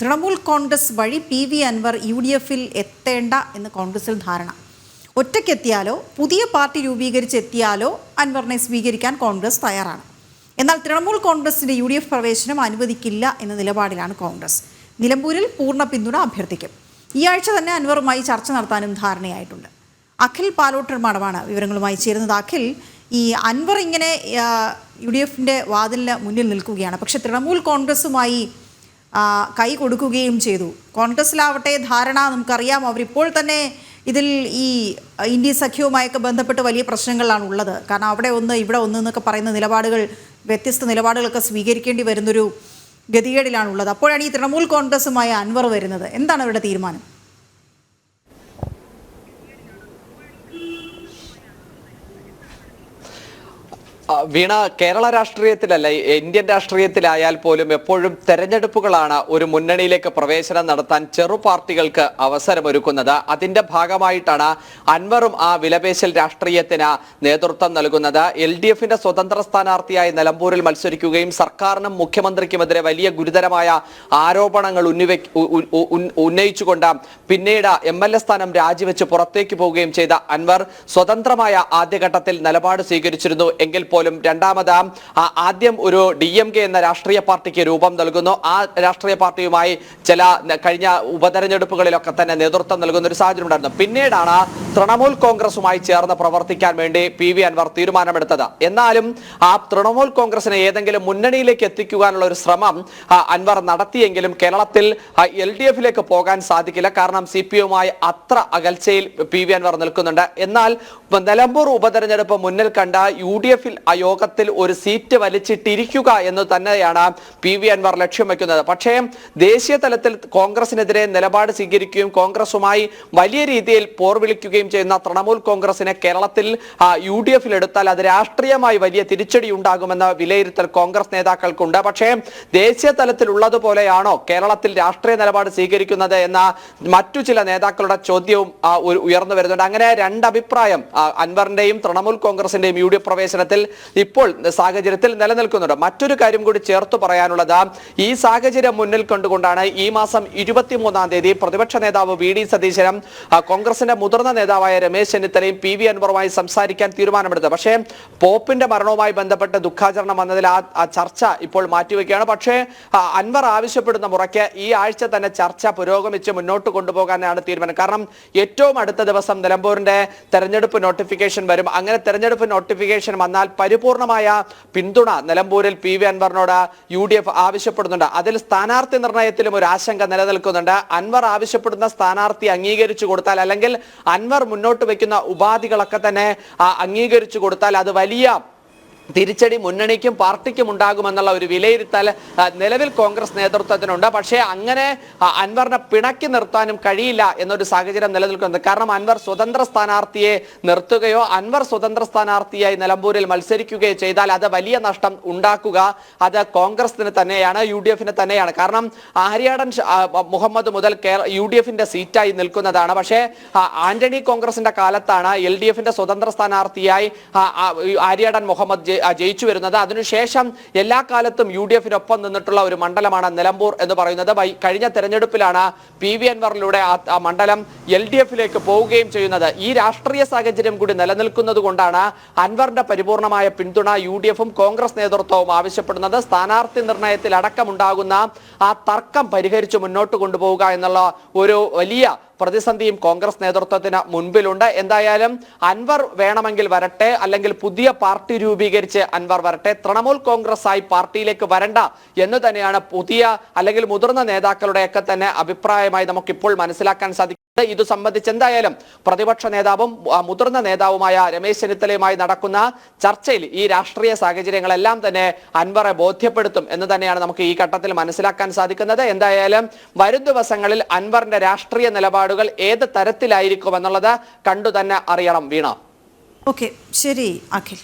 തൃണമൂൽ കോൺഗ്രസ് വഴി PV അൻവർ UDF-ൽ എത്തേണ്ട എന്ന് കോൺഗ്രസിൽ ധാരണ. ഒറ്റയ്ക്കെത്തിയാലോ പുതിയ പാർട്ടി രൂപീകരിച്ചെത്തിയാലോ അൻവറിനെ സ്വീകരിക്കാൻ കോൺഗ്രസ് തയ്യാറാണ്. എന്നാൽ തൃണമൂൽ കോൺഗ്രസിന്റെ UDF പ്രവേശനം അനുവദിക്കില്ല എന്ന നിലപാടിലാണ് കോൺഗ്രസ്. നിലമ്പൂരിൽ പൂർണ്ണ പിന്തുണ അഭ്യർത്ഥിക്കും. ഈ ആഴ്ച തന്നെ അൻവറുമായി ചർച്ച നടത്താനും ധാരണയായിട്ടുണ്ട്. അഖിൽ പാലോട്ടർ മഠമാണ് വിവരങ്ങളുമായി ചേരുന്നത്. അഖിൽ, ഈ അൻവർ ഇങ്ങനെ UDF-ന്റെ വാതിലിന് മുന്നിൽ നിൽക്കുകയാണ്. പക്ഷേ തൃണമൂൽ കോൺഗ്രസുമായി കൈ കൊടുക്കുകയും ചെയ്തു. കോൺഗ്രസിലാവട്ടെ ധാരണ നമുക്കറിയാം, അവരിപ്പോൾ തന്നെ ഇതിൽ ഈ ഇന്ത്യ സഖ്യവുമായൊക്കെ ബന്ധപ്പെട്ട് വലിയ പ്രശ്നങ്ങളാണ് ഉള്ളത്. കാരണം അവിടെ ഒന്ന് ഇവിടെ ഒന്ന് എന്നൊക്കെ പറയുന്ന നിലപാടുകൾ, വ്യത്യസ്ത നിലപാടുകളൊക്കെ സ്വീകരിക്കേണ്ടി വരുന്നൊരു ഗതികേടിലാണുള്ളത്. അപ്പോഴാണ് ഈ തൃണമൂൽ കോൺഗ്രസുമായി അൻവർ വരുന്നത്. എന്താണ് അവരുടെ തീരുമാനം? വീണ, കേരള രാഷ്ട്രീയത്തിലല്ല ഇന്ത്യൻ രാഷ്ട്രീയത്തിലായാൽ പോലും എപ്പോഴും തെരഞ്ഞെടുപ്പുകളാണ് ഒരു മുന്നണിയിലേക്ക് പ്രവേശനം നടത്താൻ ചെറു പാർട്ടികൾക്ക് അവസരമൊരുക്കുന്നത്. അതിന്റെ ഭാഗമായിട്ടാണ് അൻവറും ആ വിലപേശൽ രാഷ്ട്രീയത്തിന് നേതൃത്വം നൽകുന്നത്. LDF-ന്റെ സ്വതന്ത്ര സ്ഥാനാർത്ഥിയായി നിലമ്പൂരിൽ മത്സരിക്കുകയും സർക്കാരിനും മുഖ്യമന്ത്രിക്കുമെതിരെ വലിയ ഗുരുതരമായ ആരോപണങ്ങൾ ഉന്നയിച്ചുകൊണ്ട് പിന്നീട് MLA സ്ഥാനം രാജിവെച്ച് പുറത്തേക്ക് പോവുകയും ചെയ്ത അൻവർ സ്വതന്ത്രമായ ആദ്യഘട്ടത്തിൽ നിലപാട് സ്വീകരിച്ചിരുന്നു. എങ്കിൽ പോലും രണ്ടാമത് ആദ്യം ഒരു DMK എന്ന രാഷ്ട്രീയ പാർട്ടിക്ക് രൂപം നൽകുന്നു. ആ രാഷ്ട്രീയ പാർട്ടിയുമായി ചില കഴിഞ്ഞ ഉപതെരഞ്ഞെടുപ്പുകളിലൊക്കെ തന്നെ നേതൃത്വം നൽകുന്ന ഒരു സാഹചര്യം ഉണ്ടായിരുന്നു. പിന്നീടാണ് തൃണമൂൽ കോൺഗ്രസുമായി ചേർന്ന് പ്രവർത്തിക്കാൻ വേണ്ടി PV അൻവർ തീരുമാനമെടുത്തത്. എന്നാലും ആ തൃണമൂൽ കോൺഗ്രസിനെ ഏതെങ്കിലും മുന്നണിയിലേക്ക് എത്തിക്കുവാനുള്ള ഒരു ശ്രമം അൻവർ നടത്തിയെങ്കിലും കേരളത്തിൽ LDF-ലേക്ക് പോകാൻ സാധിക്കില്ല. കാരണം CPI-യുമായി അത്ര അകൽച്ചയിൽ PV അൻവർ നിൽക്കുന്നുണ്ട്. എന്നാൽ നിലമ്പൂർ ഉപതെരഞ്ഞെടുപ്പ് മുന്നിൽ കണ്ട UDF-ൽ ആ യോഗത്തിൽ ഒരു സീറ്റ് വലിച്ചിട്ടിരിക്കുക എന്ന് തന്നെയാണ് PV അൻവർ ലക്ഷ്യം വെക്കുന്നത്. പക്ഷേ ദേശീയ തലത്തിൽ കോൺഗ്രസിനെതിരെ നിലപാട് സ്വീകരിക്കുകയും കോൺഗ്രസുമായി വലിയ രീതിയിൽ പോർവിളിക്കുകയും ചെയ്യുന്ന തൃണമൂൽ കോൺഗ്രസിനെ കേരളത്തിൽ UDF-ൽ എടുത്താൽ അത് രാഷ്ട്രീയമായി വലിയ തിരിച്ചടി ഉണ്ടാകുമെന്ന വിലയിരുത്തൽ കോൺഗ്രസ് നേതാക്കൾക്കുണ്ട്. പക്ഷേ ദേശീയ തലത്തിൽ ഉള്ളതുപോലെയാണോ കേരളത്തിൽ രാഷ്ട്രീയ നിലപാട് സ്വീകരിക്കുന്നത് എന്ന മറ്റു ചില നേതാക്കളുടെ ചോദ്യവും ഉയർന്നു വരുന്നുണ്ട്. അങ്ങനെ രണ്ടഭിപ്രായം അൻവറിന്റെയും തൃണമൂൽ കോൺഗ്രസിന്റെയും UDF പ്രവേശനത്തിൽ ഇപ്പോൾ സാഹചര്യത്തിൽ നിലനിൽക്കുന്നുണ്ട്. മറ്റൊരു കാര്യം കൂടി ചേർത്ത് പറയാനുള്ളത്, ഈ സാഹചര്യം മുന്നിൽ കണ്ടുകൊണ്ടാണ് ഈ മാസം 23-ാം തീയതി പ്രതിപക്ഷ നേതാവ് VD സതീശനും കോൺഗ്രസിന്റെ മുതിർന്ന നേതാവായ രമേശ് ചെന്നിത്തലയും PV അൻവറുമായി സംസാരിക്കാൻ തീരുമാനമെടുത്തത്. പക്ഷേ പോപ്പിന്റെ മരണവുമായി ബന്ധപ്പെട്ട് ദുഃഖാചരണം വന്നതിൽ ആ ചർച്ച ഇപ്പോൾ മാറ്റിവെക്കുകയാണ്. പക്ഷേ അൻവർ ആവശ്യപ്പെടുന്ന മുറയ്ക്ക് ഈ ആഴ്ച തന്നെ ചർച്ച പുരോഗമിച്ച് മുന്നോട്ട് കൊണ്ടുപോകാനാണ് തീരുമാനം. കാരണം ഏറ്റവും അടുത്ത ദിവസം നിലമ്പൂരിന്റെ തെരഞ്ഞെടുപ്പ് നോട്ടിഫിക്കേഷൻ വരും. അങ്ങനെ തെരഞ്ഞെടുപ്പ് നോട്ടിഫിക്കേഷൻ വന്നാൽ പരിപൂർണമായ പിന്തുണ നിലമ്പൂരിൽ PV അൻവറിനോട് UDF ആവശ്യപ്പെടുന്നുണ്ട്. അതിൽ സ്ഥാനാർത്ഥി നിർണയത്തിലും ഒരു ആശങ്ക നിലനിൽക്കുന്നുണ്ട്. അൻവർ ആവശ്യപ്പെടുന്ന സ്ഥാനാർത്ഥി അംഗീകരിച്ചു കൊടുത്താൽ, അല്ലെങ്കിൽ അൻവർ മുന്നോട്ട് വെക്കുന്ന ഉപാധികളൊക്കെ തന്നെ അംഗീകരിച്ചു കൊടുത്താൽ അത് വലിയ തിരിച്ചടി മുന്നണിക്കും പാർട്ടിക്കും ഉണ്ടാകുമെന്നുള്ള ഒരു വിലയിരുത്തൽ നിലവിൽ കോൺഗ്രസ് നേതൃത്വത്തിനുണ്ട്. പക്ഷേ അങ്ങനെ അൻവറിനെ പിണക്കി നിർത്താനും കഴിയില്ല എന്നൊരു സാഹചര്യം നിലനിൽക്കുന്നത്. കാരണം അൻവർ സ്വതന്ത്ര സ്ഥാനാർത്ഥിയെ നിർത്തുകയോ അൻവർ സ്വതന്ത്ര സ്ഥാനാർത്ഥിയായി നിലമ്പൂരിൽ മത്സരിക്കുകയോ ചെയ്താൽ അത് വലിയ നഷ്ടം ഉണ്ടാക്കുക അത് കോൺഗ്രസിന് തന്നെയാണ്, UDF-ന് തന്നെയാണ്. കാരണം ആര്യാടൻ മുഹമ്മദ് മുതൽ UDF-ന്റെ സീറ്റായി നിൽക്കുന്നതാണ്. പക്ഷേ ആന്റണി കോൺഗ്രസിന്റെ കാലത്താണ് LDF-ന്റെ സ്വതന്ത്ര സ്ഥാനാർത്ഥിയായി ആര്യാടൻ മുഹമ്മദ് ജയിച്ചു വരുന്നത്. അതിനുശേഷം എല്ലാ കാലത്തും UDF-നൊപ്പം നിന്നിട്ടുള്ള ഒരു മണ്ഡലമാണ് നിലമ്പൂർ എന്ന് പറയുന്നത്. കഴിഞ്ഞ തെരഞ്ഞെടുപ്പിലാണ് PV അൻവറിലൂടെ ആ മണ്ഡലം LDF-ലേക്ക് പോവുകയും ചെയ്യുന്നത്. ഈ രാഷ്ട്രീയ സാഹചര്യം കൂടി നിലനിൽക്കുന്നത് കൊണ്ടാണ് അൻവറിന്റെ പരിപൂർണമായ പിന്തുണ UDF-ഉം കോൺഗ്രസ് നേതൃത്വവും ആവശ്യപ്പെടുന്നത്. സ്ഥാനാർത്ഥി നിർണയത്തിൽ അടക്കമുണ്ടാകുന്ന ആ തർക്കം പരിഹരിച്ച് മുന്നോട്ട് കൊണ്ടുപോവുക എന്നുള്ള ഒരു വലിയ പ്രതിസന്ധിയും കോൺഗ്രസ് നേതൃത്വത്തിന് മുൻപിലുണ്ട്. എന്തായാലും അൻവർ വേണമെങ്കിൽ വരട്ടെ, അല്ലെങ്കിൽ പുതിയ പാർട്ടി രൂപീകരിച്ച് അൻവർ വരട്ടെ, തൃണമൂൽ കോൺഗ്രസ് ആയി പാർട്ടിയിലേക്ക് വരണ്ട എന്ന് തന്നെയാണ് പുതിയ അല്ലെങ്കിൽ മുതിർന്ന നേതാക്കളുടെയൊക്കെ തന്നെ അഭിപ്രായമായി നമുക്കിപ്പോൾ മനസ്സിലാക്കാൻ സാധിക്കും. ഇത് സംബന്ധിച്ച് എന്തായാലും പ്രതിപക്ഷ നേതാവും മുതിർന്ന നേതാവുമായ രമേശ് ചെന്നിത്തലയുമായി നടക്കുന്ന ചർച്ചയിൽ ഈ രാഷ്ട്രീയ സാഹചര്യങ്ങളെല്ലാം തന്നെ അൻവറെ ബോധ്യപ്പെടുത്തും എന്ന് തന്നെയാണ് നമുക്ക് ഈ ഘട്ടത്തിൽ മനസ്സിലാക്കാൻ സാധിക്കുന്നത്. എന്തായാലും വരും ദിവസങ്ങളിൽ അൻവറിന്റെ രാഷ്ട്രീയ നിലപാടുകൾ ഏത് തരത്തിലായിരിക്കും എന്നുള്ളത് കണ്ടു തന്നെ അറിയണം. വീണ. ഓക്കെ, ശരി അഖിൽ.